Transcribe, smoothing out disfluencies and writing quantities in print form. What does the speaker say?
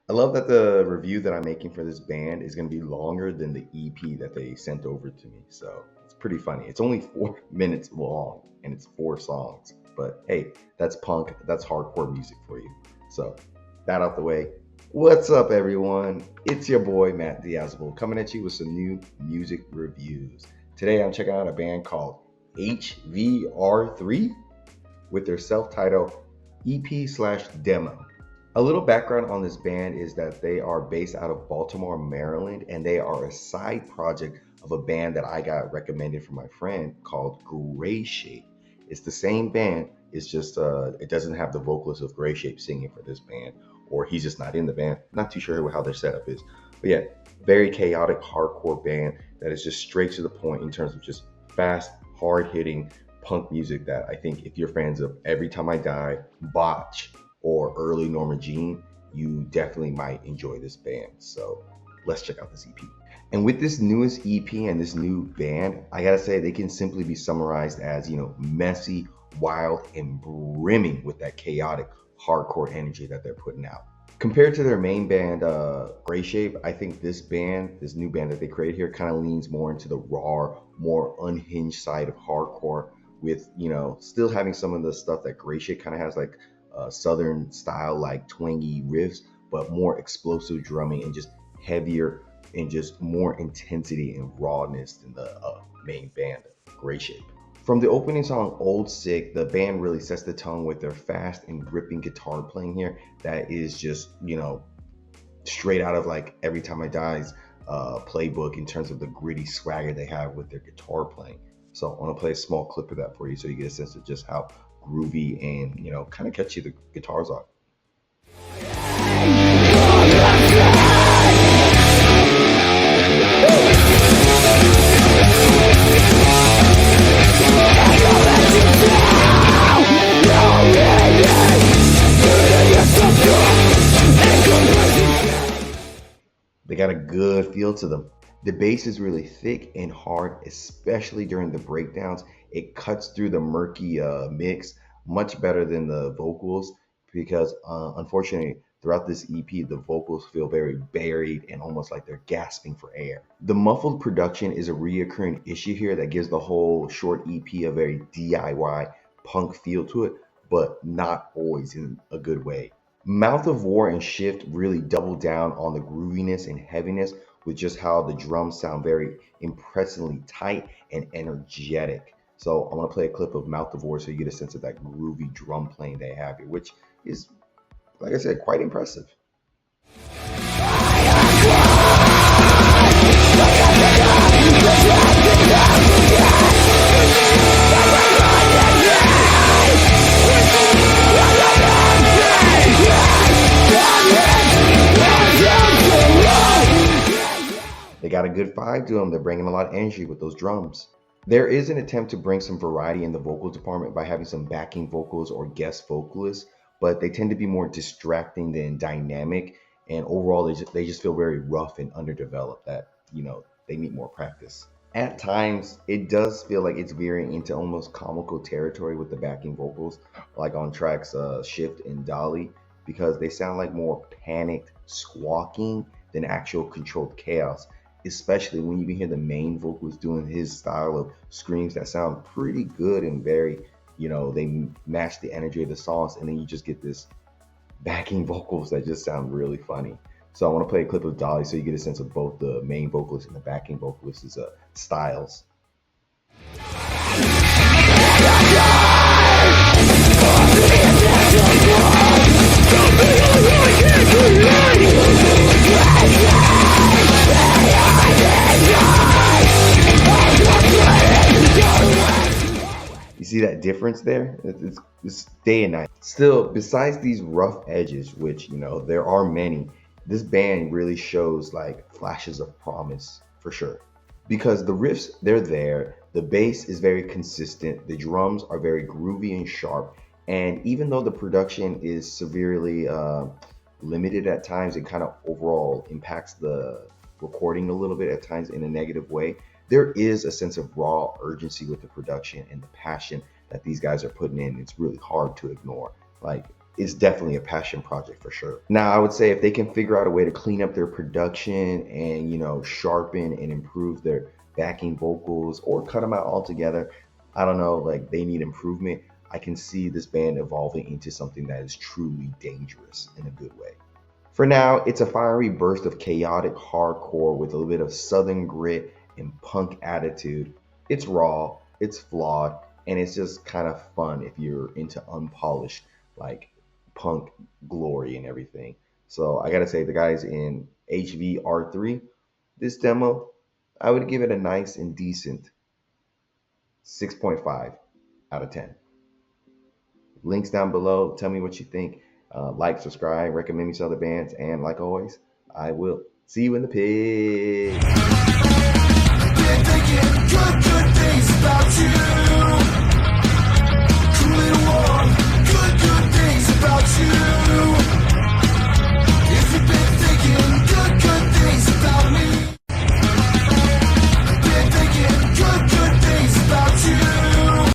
I love that the review that I'm making for this band is going to be longer than the EP that they sent over to me. So it's pretty funny. It's only 4 minutes long and it's 4 songs. But hey, that's punk, that's hardcore music for you. So that out the way. What's up, everyone? It's your boy Matt Diaz coming at you with some new music reviews. Today I'm checking out a band called HVR3 with their self-titled EP/demo. A little background on this band is that they are based out of Baltimore, Maryland, and they are a side project of a band that I got recommended from my friend called Grayshape. It's the same band, it's just it doesn't have the vocalist of Grayshape singing for this band, or he's just not in the band. Not too sure how their setup is. But yeah, very chaotic hardcore band that is just straight to the point in terms of just fast, hard-hitting punk music that I think if you're fans of Every Time I Die, Botch, or early Norma Jean, you definitely might enjoy this band. So let's check out this EP. And with this newest EP and this new band, I gotta say they can simply be summarized as, messy, wild, and brimming with that chaotic hardcore energy that they're putting out. Compared to their main band, Grayshape, I think this new band that they created here, kind of leans more into the raw, more unhinged side of hardcore, with still having some of the stuff that Grayshape kind of has, like southern style, like twangy riffs, but more explosive drumming and just heavier and just more intensity and rawness than the main band, Grayshape. From the opening song Old Sick, the band really sets the tone with their fast and gripping guitar playing here that is just straight out of like Every Time I Die's playbook in terms of the gritty swagger they have with their guitar playing. So I want to play a small clip of that for you so you get a sense of just how groovy and kind of catchy the guitars are. They got a good feel to them. The bass is really thick and hard, especially during the breakdowns. It cuts through the murky mix much better than the vocals because unfortunately throughout this EP the vocals feel very buried and almost like they're gasping for air. The muffled production is a reoccurring issue here that gives the whole short EP a very DIY punk feel to it, but not always in a good way. Mouth of War and Shift really double down on the grooviness and heaviness with just how the drums sound very impressively tight and energetic. So I want to play a clip of Mouth of War so you get a sense of that groovy drum playing they have here, which is, like I said, quite impressive. They got a good vibe to them. They're bringing a lot of energy with those drums. There is an attempt to bring some variety in the vocal department by having some backing vocals or guest vocalists, but they tend to be more distracting than dynamic. And overall, they just feel very rough and underdeveloped that, they need more practice. At times, it does feel like it's veering into almost comical territory with the backing vocals, like on tracks Shift and Dolly, because they sound like more panicked squawking than actual controlled chaos, especially when you can hear the main vocalist doing his style of screams that sound pretty good and very, they match the energy of the songs, and then you just get this backing vocals that just sound really funny. So I want to play a clip of Dolly so you get a sense of both the main vocalist and the backing vocalist's styles. You see that difference there? It's day and night. Still, besides these rough edges, which, there are many, this band really shows like flashes of promise for sure. Because the riffs, they're there, the bass is very consistent, the drums are very groovy and sharp, and even though the production is severely limited at times, it kind of overall impacts the recording a little bit at times in a negative way. There is a sense of raw urgency with the production and the passion that these guys are putting in. It's really hard to ignore. Like, is definitely a passion project for sure. Now, I would say if they can figure out a way to clean up their production and, sharpen and improve their backing vocals or cut them out altogether, I don't know, like they need improvement. I can see this band evolving into something that is truly dangerous in a good way. For now, it's a fiery burst of chaotic hardcore with a little bit of southern grit and punk attitude. It's raw, it's flawed, and it's just kind of fun if you're into unpolished, like punk glory and everything. So I gotta say, the guys in HVR3, this demo, I would give it a nice and decent 6.5 out of 10. Links down below. Tell me what you think. Like, subscribe, recommend me to other bands, and like always, I will see you in the pit. Been thinking good things about you. Cool and warm, good things about you.